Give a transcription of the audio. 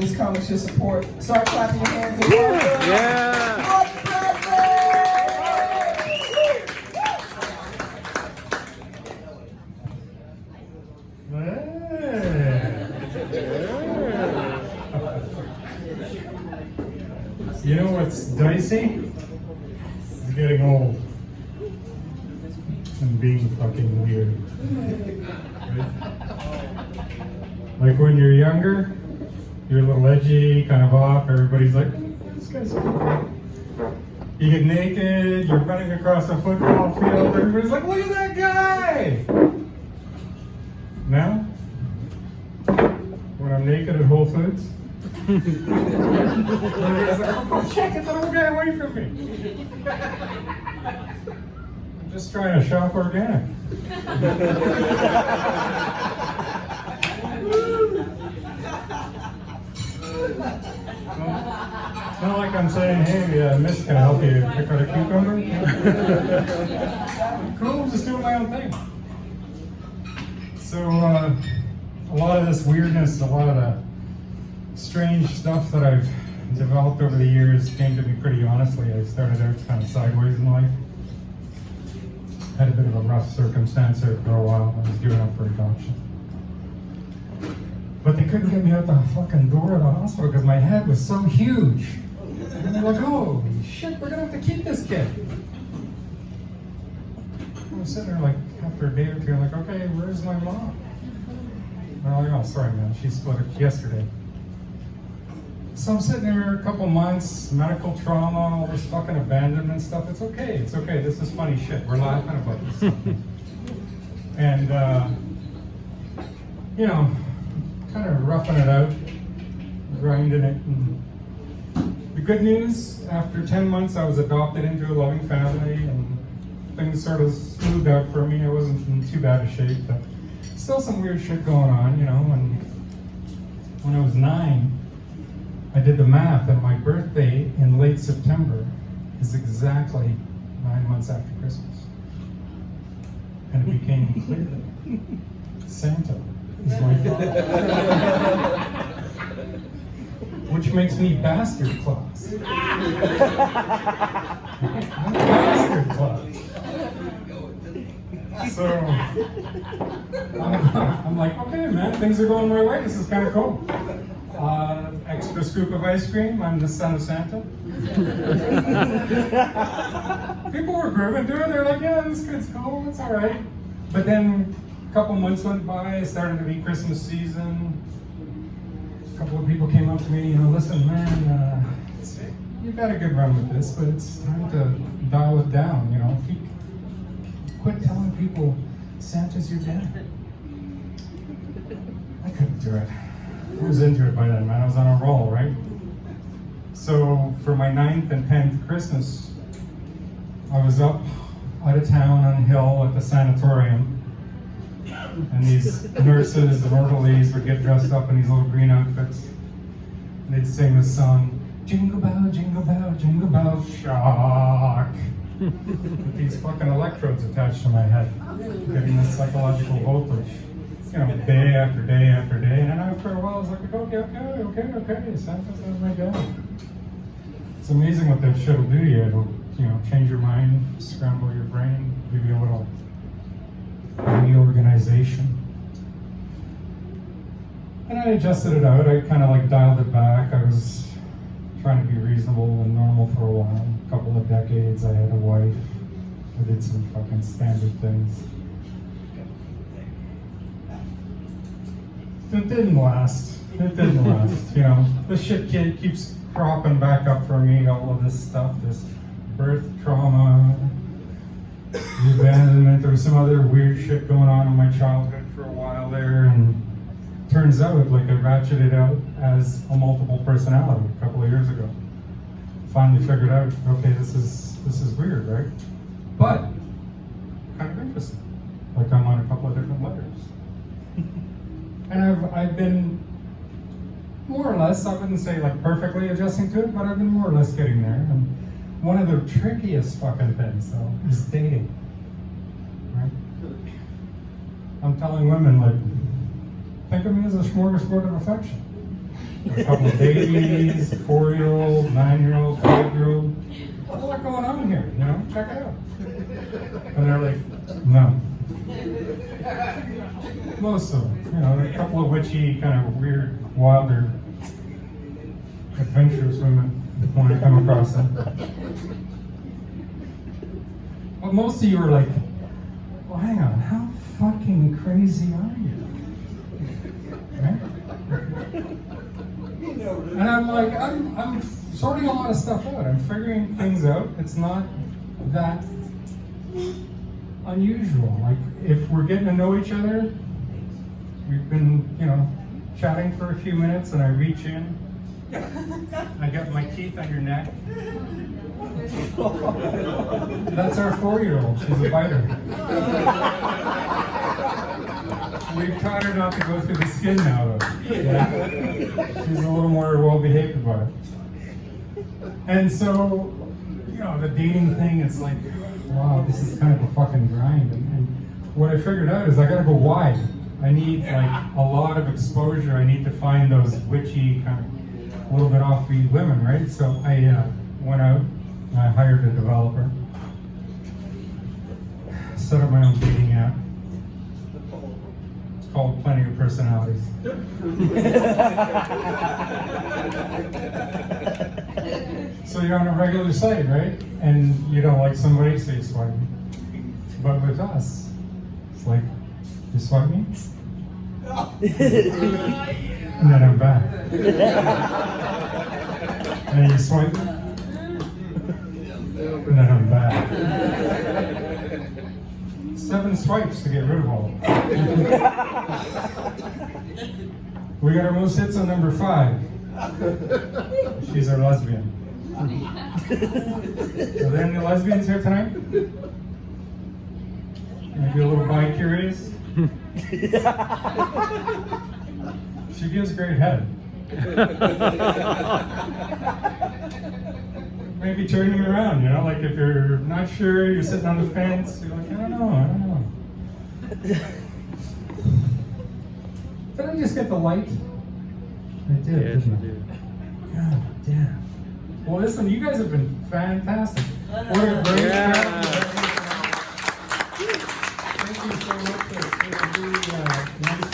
these comics should support. Start clapping your hands and welcome. Yeah. You know what's dicey? It's getting old. And being fucking weird. Right? Like when you're younger, you're a little edgy, kind of off, everybody's like, this guy's cool. You get naked, you're running across a football field, everybody's like, look at that guy! Now, when I'm naked at Whole Foods, everybody's like, oh shit, get that old guy away from me! I'm just trying to shop organic. Not like I'm saying, hey, miss, can I help you pick out a cucumber? Cool, just doing my own thing. So, a lot of this weirdness, a lot of the strange stuff that I've developed over the years came to me pretty honestly. I started out kind of sideways in life. Had a bit of a rough circumstance there for a while. I was giving up for adoption. But they couldn't get me out the fucking door of the hospital because my head was so huge. And they're like, holy shit, we're gonna have to keep this kid. I was sitting there like, after a day or two, like, okay, where's my mom? And they're like, oh, sorry man, she split it yesterday. So I'm sitting there a couple months, medical trauma, all this fucking abandonment stuff. It's okay, this is funny shit. We're laughing about this stuff. And, you know, kind of roughing it out, grinding it. And the good news, after 10 months, I was adopted into a loving family, and things sort of smoothed out for me. I wasn't in too bad a shape, but still some weird shit going on, you know. And when I was 9, I did the math, and my birthday in late September is exactly 9 months after Christmas. And it became clear that Santa is my father. Which makes me Bastard Claus. I'm Bastard Claus. So, I'm like, okay man, things are going my way, this is kind of cool. Extra scoop of ice cream, I'm the son of Santa. People were grooving to it, they're like, yeah, this kid's cool, it's alright. But then a couple months went by, it started to be Christmas season. A couple of people came up to me, you know, listen man, you've had a good run with this, but it's time to dial it down, you know. Quit telling people Santa's your dad. I couldn't do it. I was into it by then, man. I was on a roll, right? So for my 9th and 10th Christmas, I was up out of town on a hill at the sanatorium. And these nurses and orderlies would get dressed up in these little green outfits. And they'd sing this song, jingle bell, jingle bell, shock. With these fucking electrodes attached to my head, giving this psychological voltage. You know, day after day after day, and then after a while I was like, okay, Santa's not my dad. It's amazing what that shit will do to you. It'll, you know, change your mind, scramble your brain, give you a little reorganization. And I adjusted it out, I kind of like dialed it back. I was trying to be reasonable and normal for a while. A couple of decades, I had a wife. I did some fucking standard things. It didn't last. You know. The shit kid keeps cropping back up for me, all of this stuff, this birth trauma, abandonment. There was some other weird shit going on in my childhood for a while there, and turns out like I ratcheted out as a multiple personality a couple of years ago. Finally figured out, okay, this is weird, right? But kind of interesting. Like I'm on a couple of different layers. And I've been more or less, I wouldn't say like perfectly adjusting to it, but I've been more or less getting there. And one of the trickiest fucking things though is dating, right? I'm telling women like, think of me as a smorgasbord of affection. a couple of babies, a 4-year-old, 9-year-old, 5-year-old. What's going on here? You know, check it out. And they're like, no. Most of them, you know, a couple of witchy, kind of weird, wilder, adventurous women when I come across them. But most of you are like, well, hang on, how fucking crazy are you? Right? And I'm like, I'm sorting a lot of stuff out. I'm figuring things out. It's not that unusual. Like, if we're getting to know each other, we've been, you know, chatting for a few minutes, and I reach in, I got my teeth on your neck. That's our 4-year-old. She's a biter. We've taught her not to go through the skin now, though. Yeah. She's a little more well-behaved about it. And so, you know, the dating thing, it's like, wow, this is kind of a fucking grind. And what I figured out is I gotta go wide. I need like a lot of exposure. I need to find those witchy, kind of a little bit offbeat women, right? So I went out and I hired a developer, set up my own dating app. It's called Plenty of Personalities. So you're on a regular site, right? And you don't like somebody, so you swipe me. But with us, it's like, you swipe me? And then I'm back. And you swipe me? And then I'm back. 7 swipes to get rid of all of them. We got our most hits on number 5. She's our lesbian. Are there any lesbians here tonight? Maybe a little bi-curious? She gives great head. Maybe turn you around, you know, like if you're not sure, you're sitting on the fence, you're like, I don't know. Did I just get the light? I did, didn't I? God damn. Well, listen, you guys have been fantastic. What a great crowd. Thank you so much. It's really nice